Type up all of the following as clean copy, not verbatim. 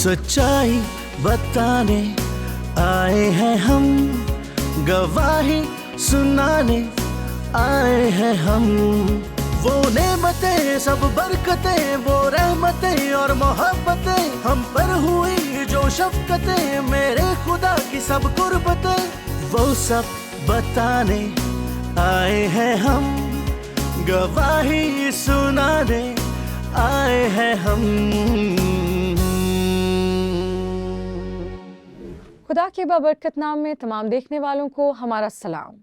सच्चाई बताने आए हैं हम, गवाही सुनाने आए हैं हम। वो नेमतें सब बरकतें, वो रहमतें और मोहब्बतें हम पर हुई जो शफकतें, मेरे खुदा की सब कुर्बतें, वो सब बताने आए हैं हम, गवाही सुनाने आए हैं हम। खुदा के बाबरकत नाम में तमाम देखने वालों को हमारा सलाम।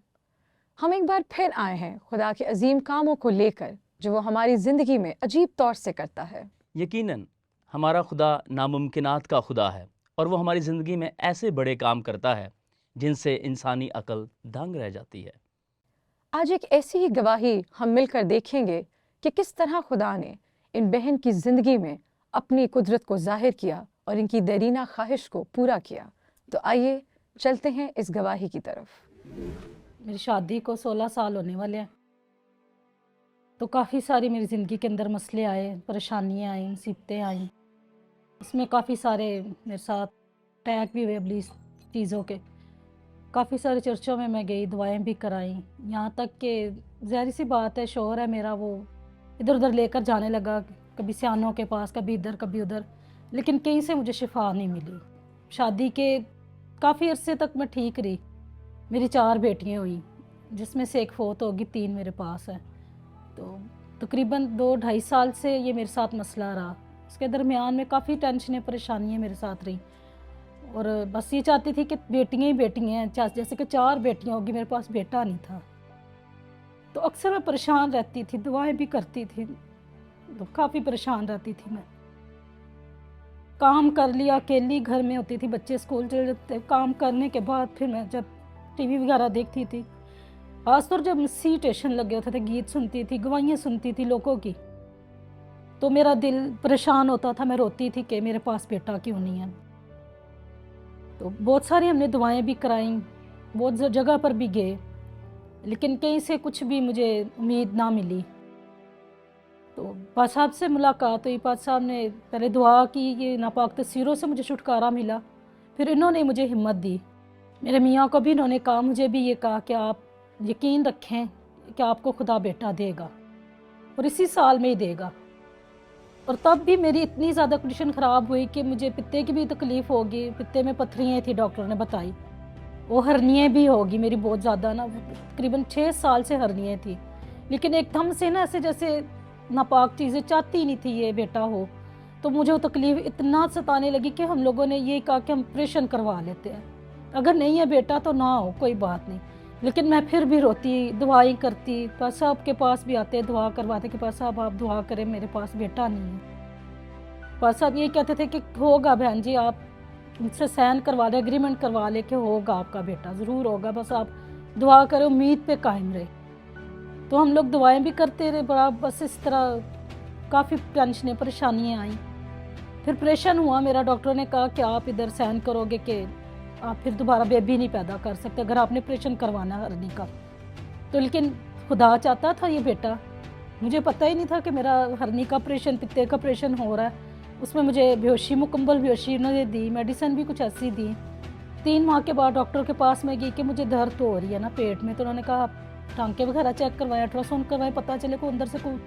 हम एक बार फिर आए हैं खुदा के अजीम कामों को लेकर जो वो हमारी ज़िंदगी में अजीब तौर से करता है। यकीनन हमारा खुदा नामुमकिनात का खुदा है और वो हमारी ज़िंदगी में ऐसे बड़े काम करता है जिनसे इंसानी अक्ल दंग रह जाती है। आज एक ऐसी ही गवाही हम मिलकर देखेंगे कि किस तरह खुदा ने इन बहन की ज़िंदगी में अपनी कुदरत को ज़ाहिर किया और इनकी देरीना ख्वाहिश को पूरा किया। तो आइए चलते हैं इस गवाही की तरफ। मेरी शादी को 16 साल होने वाले हैं, तो काफ़ी सारी मेरी ज़िंदगी के अंदर मसले आए, परेशानियाँ आई, मुसीबतें आई। उसमें काफ़ी सारे मेरे साथ अटैक भी हुए अबलीस चीज़ों के। काफ़ी सारे चर्चों में मैं गई, दुआएं भी कराई, यहाँ तक कि ज़ाहिर सी बात है शौहर है मेरा, वो इधर उधर लेकर जाने लगा, कभी सियानों के पास, कभी इधर कभी उधर, लेकिन कहीं से मुझे शिफा नहीं मिली। शादी के काफ़ी अरसे तक मैं ठीक रही। मेरी 4 बेटियाँ हुई, जिसमें से एक फ़ौत होगी, 3 मेरे पास है। तो तकरीबन 2-2.5 साल से ये मेरे साथ मसला रहा। इसके दरमियान में काफ़ी टेंशनें, परेशानियाँ मेरे साथ रही और बस ये चाहती थी कि बेटियाँ ही बेटियाँ हैं, जैसे कि 4 बेटियाँ होगी, मेरे पास बेटा नहीं था। तो अक्सर मैं परेशान रहती थी, दुआएं भी करती थी, तो काफ़ी परेशान रहती थी मैं। काम कर लिया, अकेली घर में होती थी, बच्चे स्कूल चले जाते, काम करने के बाद फिर मैं जब टीवी वगैरह देखती थी, खासतौर जब सीटेशन लगे होते थे, गीत सुनती थी, गवाहियाँ सुनती थी लोगों की, तो मेरा दिल परेशान होता था। मैं रोती थी कि मेरे पास बेटा क्यों नहीं है। तो बहुत सारी हमने दुआएं भी कराई, बहुत जगह पर भी गए, लेकिन कहीं से कुछ भी मुझे उम्मीद ना मिली। तो पाक साहब से मुलाकात हुई। पाक साहब ने पहले दुआ की, ये नापाक तस्वीरों से मुझे छुटकारा मिला। फिर इन्होंने मुझे हिम्मत दी। मेरे मियाँ को भी इन्होंने कहा, मुझे भी ये कहा कि आप यकीन रखें कि आपको खुदा बेटा देगा और इसी साल में ही देगा। और तब भी मेरी इतनी ज़्यादा कंडीशन ख़राब हुई कि मुझे पित्ते की भी तकलीफ़ होगी, पित्ते में पत्थरियाँ थी, डॉक्टर ने बताई। वो हर्नियाँ भी होगी मेरी बहुत ज़्यादा ना, तकरीबन 6 साल से हर्नियाँ थी। लेकिन एकदम से ना ऐसे जैसे नापाक चीज़ें, चाहती नहीं थी ये बेटा हो। तो मुझे वो तकलीफ़ इतना सताने लगी कि हम लोगों ने ये कहा कि हम ऑपरेशन करवा लेते हैं, अगर नहीं है बेटा तो ना हो, कोई बात नहीं। लेकिन मैं फिर भी रोती, दुआई करती, पास साहब के पास भी आते, दुआ करवाते कि पास साहब आप दुआ करें, मेरे पास बेटा नहीं है। पास साहब ये कहते थे कि होगा बहन जी, आप मुझसे साइन करवा लें, एग्रीमेंट करवा ले कि होगा आपका बेटा, ज़रूर होगा, बस आप दुआ करें, उम्मीद पे कायम रहे। तो हम लोग दुआएं भी करते रहे, बड़ा बस इस तरह काफ़ी टेंशनें, परेशानियाँ आई। फिर ऑपरेशन हुआ मेरा। डॉक्टर ने कहा कि आप इधर साइन करोगे कि आप फिर दोबारा बेबी नहीं पैदा कर सकते अगर आपने ऑपरेशन करवाना है हरनी का। तो लेकिन खुदा चाहता था ये बेटा। मुझे पता ही नहीं था कि मेरा हरनी का ऑपरेशन, पित्ते का ऑपरेशन हो रहा है। उसमें मुझे बेहोशी, मुकम्मल बेहोशी उन्होंने दी, मेडिसिन भी कुछ ऐसी दी। 3 माह के बाद डॉक्टर के पास मैं गई कि मुझे दर्द तो हो रही है ना पेट में। तो उन्होंने कहा टांके वगैरह चेक करवाए, अल्ट्रासाउंड करवाए, पता चले को अंदर से कोई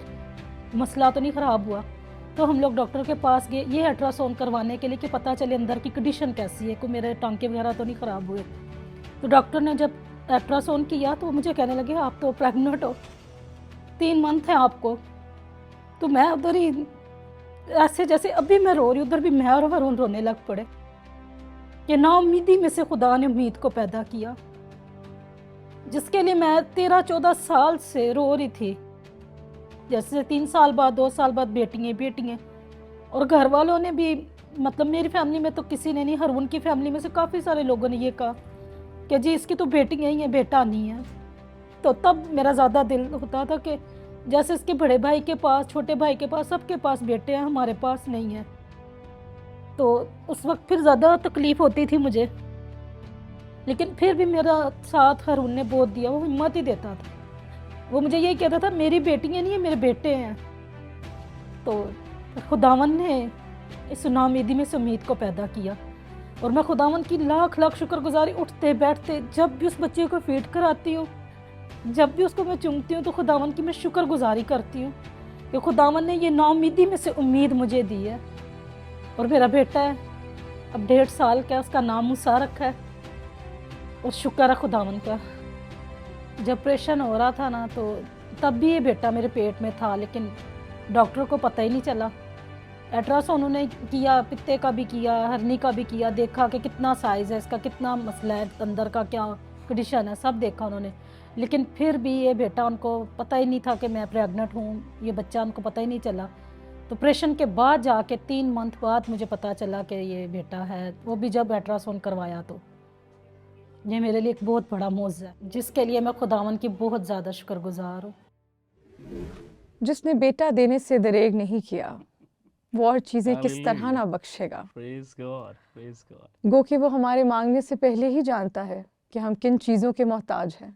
मसला तो नहीं ख़राब हुआ। तो हम लोग डॉक्टर के पास गए ये अल्ट्रासाउंड करवाने के लिए कि पता चले अंदर की कंडीशन कैसी है, कोई मेरे टांके वगैरह तो नहीं ख़राब हुए। तो डॉक्टर ने जब अल्ट्रासाउंड किया तो मुझे कहने लगे आप तो प्रेग्नेंट हो, 3 मंथ है आपको। तो मैं उधर ही ऐसे जैसे अभी मैं रो रही हूँ, उधर भी मैं और वरुण रोने लग पड़े कि नाउम्मीदी में से खुदा ने उम्मीद को पैदा किया, जिसके लिए मैं 13-14 साल से रो रही थी। जैसे 3 साल बाद, 2 साल बाद बेटियाँ। और घर वालों ने भी, मतलब मेरी फैमिली में तो किसी ने नहीं, हरून की फैमिली में से काफ़ी सारे लोगों ने ये कहा कि जी इसकी तो बेटियाँ ही हैं, बेटा नहीं है। तो तब मेरा ज़्यादा दिल होता था कि जैसे इसके बड़े भाई के पास, छोटे भाई के पास, सबके पास बेटे हैं, हमारे पास नहीं है। तो उस वक्त फिर ज़्यादा तकलीफ़ होती थी मुझे। लेकिन फिर भी मेरा साथ हरून ने बहुत दिया, वो हिम्मत ही देता था। वो मुझे यही कहता था मेरी बेटियाँ नहीं है, मेरे बेटे हैं। तो खुदावन ने इस नाउमीदी में से उम्मीद को पैदा किया। और मैं खुदावंद की लाख लाख शुक्रगुजारी, उठते बैठते जब भी उस बच्चे को फीड कराती हूँ, जब भी उसको मैं चूमती हूँ, तो खुदावंद की मैं शुक्रगुजारी करती हूँ कि खुदावंद ने ये नाउमीदी में से उम्मीद मुझे दी है। और मेरा बेटा है, अब 1.5 साल का, उसका नाम मूसा रखा है। और शुक्र है खुदावंद का। जब ऑपरेशन हो रहा था ना, तो तब भी ये बेटा मेरे पेट में था, लेकिन डॉक्टर को पता ही नहीं चला। अल्ट्रासाउंड उन्होंने किया, पित्ते का भी किया, हरनी का भी किया, देखा कि कितना साइज़ है इसका, कितना मसला है अंदर का, क्या कंडीशन है, सब देखा उन्होंने। लेकिन फिर भी ये बेटा, उनको पता ही नहीं था कि मैं प्रेग्नेंट हूँ, ये बच्चा उनको पता ही नहीं चला। तो ऑपरेशन के बाद जाके 3 मंथ बाद मुझे पता चला कि ये बेटा है, वो भी जब अल्ट्रासाउंड करवाया। तो ये मेरे लिए एक बहुत बड़ा मौज़ा है, जिसके लिए मैं खुदावन की बहुत ज़्यादा शुक्रगुजार हूँ। जिसने बेटा देने से दरेग नहीं किया, वो और चीज़ें किस तरह ना बख्शेगा। Praise God, praise God. गो कि वो हमारे मांगने से पहले ही जानता है कि हम किन चीज़ों के मोहताज हैं,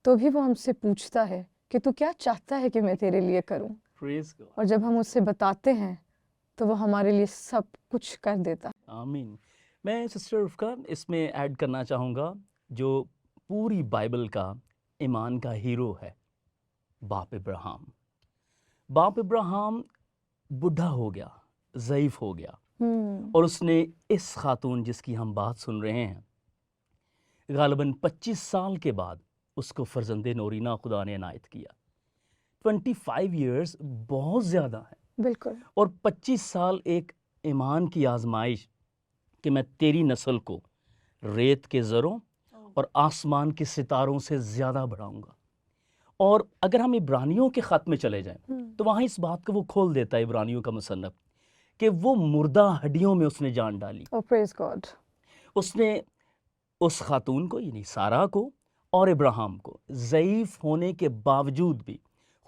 तो भी वो हमसे पूछता है कि तू क्या चाहता है कि मैं तेरे लिए करूं। Praise God. और जब हम उससे बताते हैं तो वो हमारे लिए सब कुछ कर देता है। आमीन। मैं सिस्टर रुफ़का इसमें ऐड करना चाहूँगा, जो पूरी बाइबल का ईमान का हीरो है, बाप इब्राहिम। बाप इब्राहिम बूढ़ा हो गया, ज़ईफ़ हो गया, और उसने इस खातून जिसकी हम बात सुन रहे हैं, गालिबन 25 साल के बाद उसको फ़र्जंदे नोरीना खुदा ने इनायत किया। 25 इयर्स बहुत ज़्यादा है। बिल्कुल। और 25 साल एक ईमान की आजमाइश कि मैं तेरी नस्ल को रेत के ज़रों और आसमान के सितारों से ज़्यादा बढ़ाऊंगा। और अगर हम इब्रानियों के ख़त में चले जाएं तो वहाँ इस बात को वो खोल देता है इब्रानियों का मुसन्नफ़ कि वो मुर्दा हड्डियों में उसने जान डाली। Oh, praise God. उसने उस खातून को, यानी सारा को और इब्राहिम को, ज़ईफ़ होने के बावजूद भी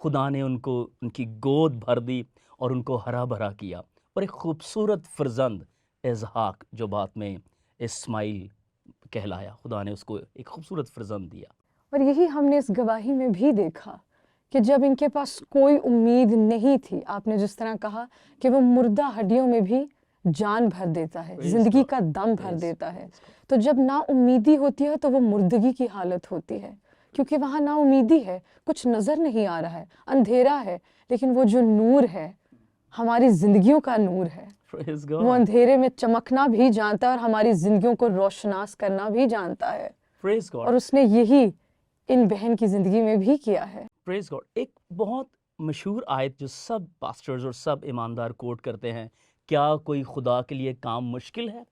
खुदा ने उनको उनकी गोद भर दी और उनको हरा भरा किया, और एक खूबसूरत फ़र्जंद इसहाक, जो बाद में इस्माइल कहलाया, खुदा ने उसको एक खूबसूरत फ़र्जंद दिया। और यही हमने इस गवाही में भी देखा कि जब इनके पास कोई उम्मीद नहीं थी, आपने जिस तरह कहा कि वो मुर्दा हड्डियों में भी जान भर देता है, ज़िंदगी का दम भर देता है। तो जब ना उम्मीदी होती है तो वो मुर्दगी की हालत होती है, क्योंकि वहाँ ना उम्मीदी है, कुछ नज़र नहीं आ रहा है, अंधेरा है, लेकिन वो जो नूर है, हमारी ज़िंदगियों का नूर है, वो अंधेरे में चमकना भी जानता है और हमारी ज़िंदगियों को रोशनास करना भी जानता है। और उसने यही इन बहन की ज़िंदगी में भी किया है। Praise God. एक बहुत मशहूर आयत जो सब पास्टर्स और सब ईमानदार कोट करते हैं, क्या कोई खुदा के लिए काम मुश्किल है?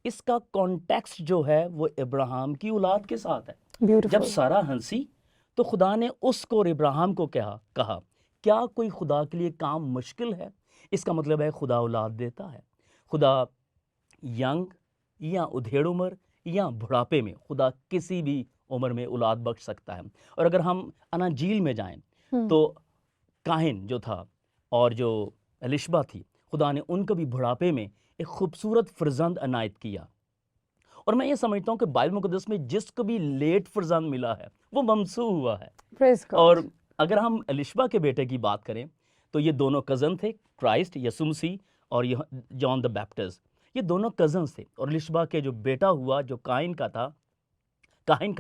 इसका कॉन्टेक्स्ट जो है वो इब्राहिम की औलाद के साथ है। जब सारा हंसी तो खुदा ने उसको और इब्राहिम को कहा क्या कोई खुदा के लिए काम मुश्किल है? इसका मतलब है खुदा औलाद देता है। खुदा यंग या उधेड़ उम्र या बुढ़ापे में, खुदा किसी भी उम्र में औलाद बख्श सकता है। और अगर हम अनाजील में जाएं तो काहिन जो था और जो एलिशबा थी, खुदा ने उनको भी बुढ़ापे में एक खूबसूरत फ़र्जंद अनायत किया। और मैं ये समझता हूँ कि बाइबल मुक़द्दस में जिसको भी लेट फ़र्जंद मिला है वो ममसू हुआ है। और अगर हम एलिशबा के बेटे की बात करें तो ये दोनों कज़न थे, क्राइस्ट यसू मसीह और ये जॉन द बैप्टिस्ट, ये दोनों कज़न्स थे। और एलिशबा के जो बेटा हुआ जो काहिन का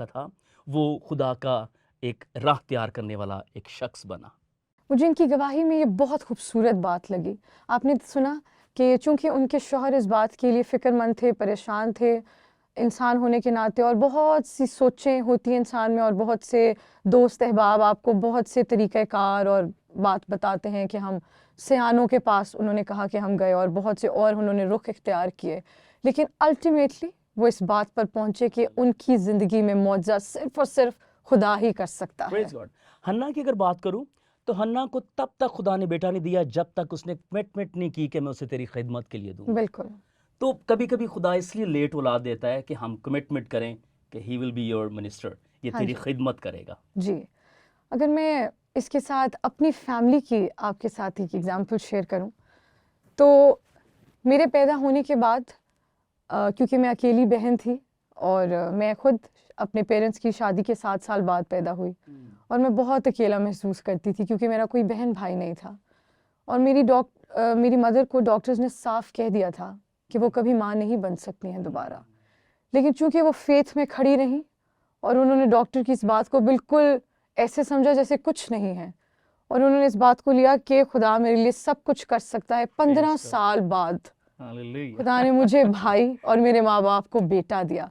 था, वो खुदा का एक राह तैयार करने वाला एक शख्स बना। मुझे इनकी गवाही में ये बहुत खूबसूरत बात लगी। आपने सुना कि चूंकि उनके शौहर इस बात के लिए फ़िक्रमंद थे, परेशान थे इंसान होने के नाते, और बहुत सी सोचें होती हैं इंसान में, और बहुत से दोस्त अहबाब आपको बहुत से तरीक़ाकार और बात बताते हैं कि हम सयानों के पास, उन्होंने कहा कि हम गए और बहुत से और उन्होंने रुख इख्तियार किए, लेकिन अल्टीमेटली वो इस बात पर पहुँचे कि उनकी ज़िंदगी में मौजज़ा सिर्फ़ और सिर्फ खुदा ही कर सकता है। Praise God. हन्ना की अगर बात करूं तो हन्ना को तब तक खुदा ने बेटा नहीं दिया जब तक उसने कमिटमेंट नहीं की कि मैं उसे तेरी खिदमत के लिए दूं। बिल्कुल। तो कभी कभी खुदा इसलिए लेट औलाद देता है कि हम कमिटमेंट करें कि he will be your minister, ये तेरी खिदमत करेगा। जी, अगर मैं इसके साथ अपनी फैमिली की आपके साथ एक एग्जाम्पल शेयर करूं तो मेरे पैदा होने के बाद क्योंकि मैं अकेली बहन थी और मैं खुद अपने पेरेंट्स की शादी के 7 साल बाद पैदा हुई, और मैं बहुत अकेला महसूस करती थी क्योंकि मेरा कोई बहन भाई नहीं था। اور میری مدر کو ڈاکٹرز نے صاف کہہ دیا تھا کہ وہ کبھی ماں نہیں بن سکتی ہیں دوبارہ، لیکن چونکہ وہ فیتھ میں کھڑی رہیں اور انہوں نے ڈاکٹر کی اس بات کو بالکل ایسے سمجھا جیسے کچھ نہیں ہے، اور انہوں نے اس بات کو لیا کہ خدا میرے لیے سب کچھ کر سکتا ہے. 15 سال بعد خدا نے مجھے بھائی اور میرے ماں باپ کو بیٹا دیا.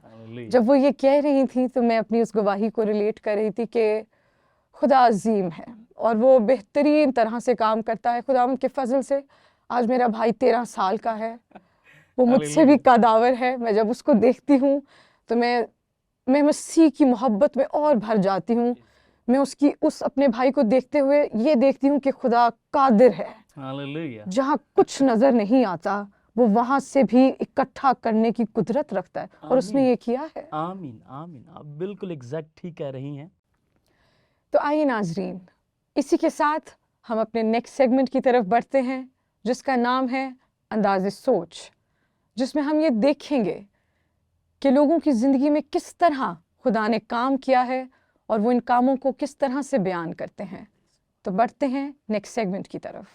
جب وہ یہ کہہ رہی تھیں تو میں اپنی اس گواہی کو ریلیٹ کر رہی تھی کہ خدا عظیم ہے اور وہ بہترین طرح سے کام کرتا ہے. خدا ان کے فضل سے آج میرا بھائی 13 سال کا ہے، وہ مجھ سے بھی قداور ہے. میں جب اس کو دیکھتی ہوں تو میں مسیح کی محبت میں اور بھر جاتی ہوں. میں اس اپنے بھائی کو دیکھتے ہوئے یہ دیکھتی ہوں کہ خدا قادر ہے. جہاں کچھ نظر نہیں آتا وہ وہاں سے بھی اکٹھا کرنے کی قدرت رکھتا ہے، اور اس نے یہ کیا ہے. آمین آمین. آپ بالکل ایگزیکٹ ٹھیک کہہ رہی ہیں. تو آئیے ناظرین، اسی کے ساتھ ہم اپنے نیکسٹ سیگمنٹ کی طرف بڑھتے ہیں جس کا نام ہے انداز سوچ، جس میں ہم یہ دیکھیں گے کہ لوگوں کی زندگی میں کس طرح خدا نے کام کیا ہے اور وہ ان کاموں کو کس طرح سے بیان کرتے ہیں. تو بڑھتے ہیں نیکسٹ سیگمنٹ کی طرف.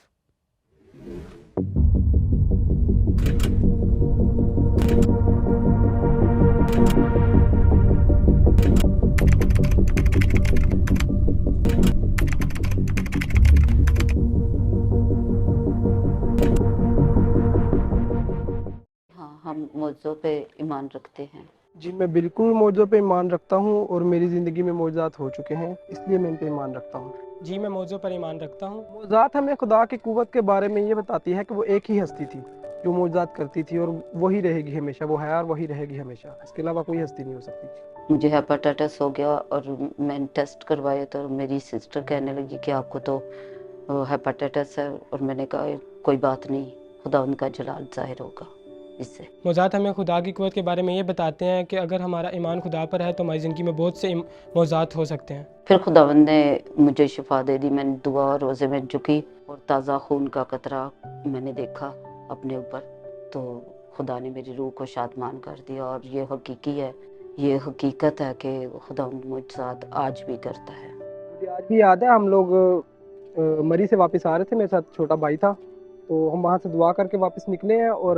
ہم موضوع پہ ایمان رکھتے ہیں. جی میں بالکل موضوع پہ ایمان رکھتا ہوں، اور میری زندگی میں معجزات ہو چکے ہیں، اس لیے میں ان پہ ایمان رکھتا ہوں. جی میں موضوع پر ایمان رکھتا ہوں. معجزات ہمیں خدا کی قوت کے بارے میں یہ بتاتی ہے کہ وہ ایک ہی ہستی تھی جو معجزات کرتی تھی، اور وہی رہے گی ہمیشہ. وہ ہے اور وہی رہے گی ہمیشہ، اس کے علاوہ کوئی ہستی نہیں ہو سکتی. مجھے ہیپاٹائٹس ہو گیا اور میں نے ٹیسٹ کروایا تو میری سسٹر کہنے لگی کہ آپ کو تو ہیپاٹائٹس ہے، اور میں نے کہا کوئی بات نہیں، خدا ان کا جلال ظاہر ہوگا اس سے. معجزات ہمیں خدا کی قوت کے بارے میں یہ بتاتے ہیں کہ اگر ہمارا ایمان خدا پر ہے تو ہماری زندگی میں بہت سے معجزات ہو سکتے ہیں. پھر خداوند نے مجھے شفا دے دی. میں نے دعا اور روزے میں جھکی اور تازہ خون کا قطرہ میں نے دیکھا اپنے اوپر، تو خدا نے میری روح کو شادمان کر دیا. اور یہ حقیقی ہے، یہ حقیقت ہے کہ خداوند معجزات آج بھی کرتا ہے. مجھے آج بھی یاد ہے، ہم لوگ مری سے واپس آ رہے تھے، میرے ساتھ چھوٹا بھائی تھا، تو ہم وہاں سے دعا کر کے واپس نکلے ہیں، اور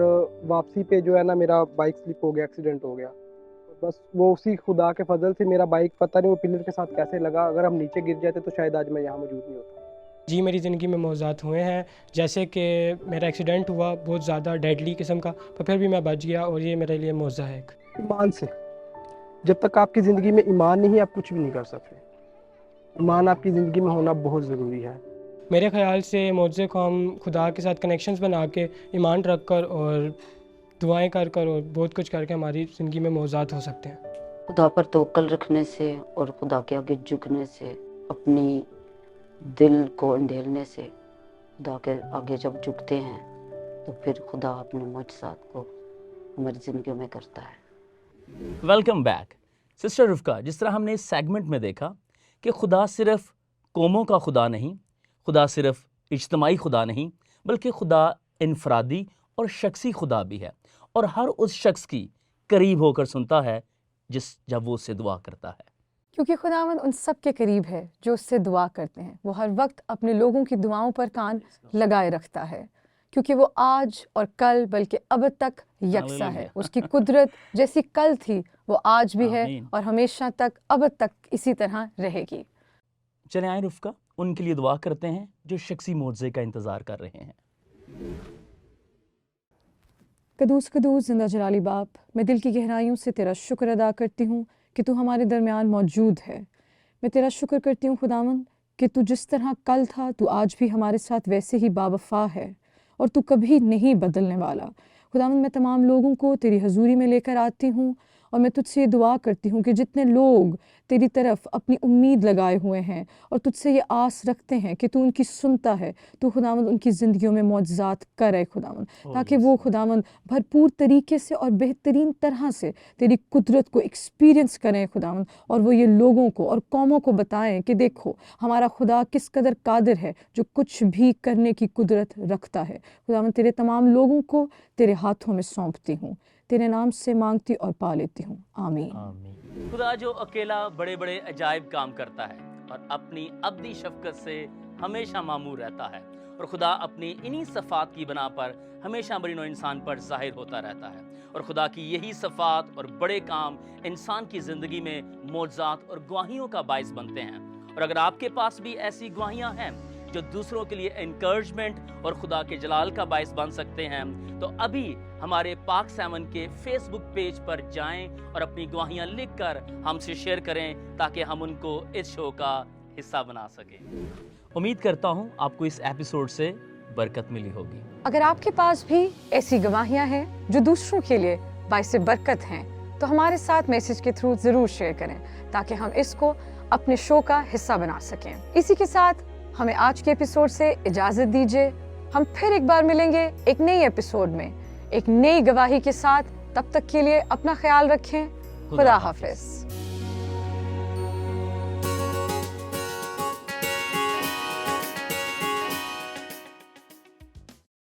واپسی پہ جو ہے نا میرا بائک سلپ ہو گیا، ایکسیڈنٹ ہو گیا. بس وہ اسی خدا کے فضل سے میرا بائک پتہ نہیں وہ پلر کے ساتھ کیسے لگا. اگر ہم نیچے گر جاتے تو شاید آج میں یہاں موجود نہیں ہوتا. جی میری زندگی میں معجزات ہوئے ہیں، جیسے کہ میرا ایکسیڈنٹ ہوا بہت زیادہ ڈیڈلی قسم کا، پر پھر بھی میں بچ گیا، اور یہ میرے لیے معجزہ ہے. ایمان سے، جب تک آپ کی زندگی میں ایمان نہیں ہے آپ کچھ بھی نہیں کر سکتے. ایمان آپ کی زندگی میں ہونا بہت ضروری ہے. میرے خیال سے معجزے کو ہم خدا کے ساتھ کنیکشنز بنا کے، ایمان رکھ کر اور دعائیں کر کر اور بہت کچھ کر کے ہماری زندگی میں معجزات ہو سکتے ہیں. خدا پر توکل رکھنے سے اور خدا کے آگے جھکنے سے، اپنی دل کو اندھیلنے سے، خدا کے آگے جب جھکتے ہیں تو پھر خدا اپنے معجزات کو ہماری زندگیوں میں کرتا ہے. Welcome back. سسٹر رفقہ، جس طرح ہم نے اس سیگمنٹ میں دیکھا کہ خدا صرف قوموں کا خدا نہیں، خدا صرف اجتماعی خدا نہیں، بلکہ خدا انفرادی اور شخصی خدا بھی ہے، اور ہر اس شخص کی قریب ہو کر سنتا ہے جب وہ اس سے دعا کرتا ہے. کیونکہ خداوند ان سب کے قریب ہے جو اس سے دعا کرتے ہیں. وہ ہر وقت اپنے لوگوں کی دعاؤں پر کان لگائے رکھتا ہے، کیونکہ وہ آج اور کل بلکہ اب تک یکساں ہے. اس کی قدرت جیسی کل تھی وہ آج بھی ہے آمین. اور ہمیشہ تک اب تک اسی طرح رہے گی. چلیں آئیں رفقہ، ان کے لیے دعا کرتے ہیں جو شخصی معجزے کا انتظار کر رہے ہیں. قدوس قدوس زندہ جلالی باپ، میں دل کی گہرائیوں سے تیرا شکر ادا کرتی ہوں کہ تو ہمارے درمیان موجود ہے. میں تیرا شکر کرتی ہوں خداوند کہ تو جس طرح کل تھا تو آج بھی ہمارے ساتھ ویسے ہی باوفا ہے، اور تو کبھی نہیں بدلنے والا. خداوند میں تمام لوگوں کو تیری حضوری میں لے کر آتی ہوں، اور میں تجھ سے یہ دعا کرتی ہوں کہ جتنے لوگ تیری طرف اپنی امید لگائے ہوئے ہیں اور تجھ سے یہ آس رکھتے ہیں کہ تو ان کی سنتا ہے، تو خداوند ان کی زندگیوں میں معجزات کرے خداوند، تاکہ وہ خداوند بھرپور طریقے سے اور بہترین طرح سے تیری قدرت کو ایکسپیرینس کریں خداوند، اور وہ یہ لوگوں کو اور قوموں کو بتائیں کہ دیکھو ہمارا خدا کس قدر قادر ہے، جو کچھ بھی کرنے کی قدرت رکھتا ہے. خداوند تیرے تمام لوگوں کو تیرے ہاتھوں میں سونپتی ہوں، تیرے نام سے مانگتی اور پا لیتی ہوں. آمین. آمین. خدا جو اکیلا بڑے بڑے عجائب کام کرتا ہے اور اپنی ابدی شفقت سے ہمیشہ معمور رہتا ہے، اور خدا اپنی انہی صفات کی بنا پر ہمیشہ بنی نوع انسان پر ظاہر ہوتا رہتا ہے، اور خدا کی یہی صفات اور بڑے کام انسان کی زندگی میں معجزات اور گواہیوں کا باعث بنتے ہیں۔ اور اگر آپ کے پاس بھی ایسی گواہیاں ہیں جو دوسروں کے لیے انکریجمنٹ اور خدا کے جلال کا باعث بن سکتے ہیں، تو ابھی ہمارے پاک 7 کے فیس بک پیج پر جائیں اور اپنی گواہیاں لکھ کر ہم سے شیئر کریں تاکہ ہم ان کو اس شو کا حصہ بنا سکیں۔ امید کرتا ہوں آپ کو اس ایپیسوڈ سے برکت ملی ہوگی۔ اگر آپ کے پاس بھی ایسی گواہیاں ہیں جو دوسروں کے لیے باعث برکت ہیں تو ہمارے ساتھ میسج کے تھرو ضرور شیئر کریں تاکہ ہم اس کو اپنے شو کا حصہ بنا سکیں۔ اسی کے ساتھ ہمیں آج کے ایپیسوڈ سے اجازت دیجیے، ہم پھر ایک بار ملیں گے ایک نئی ایپیسوڈ میں ایک نئی گواہی کے ساتھ۔ تب تک کے لیے اپنا خیال رکھیں۔ خدا حافظ۔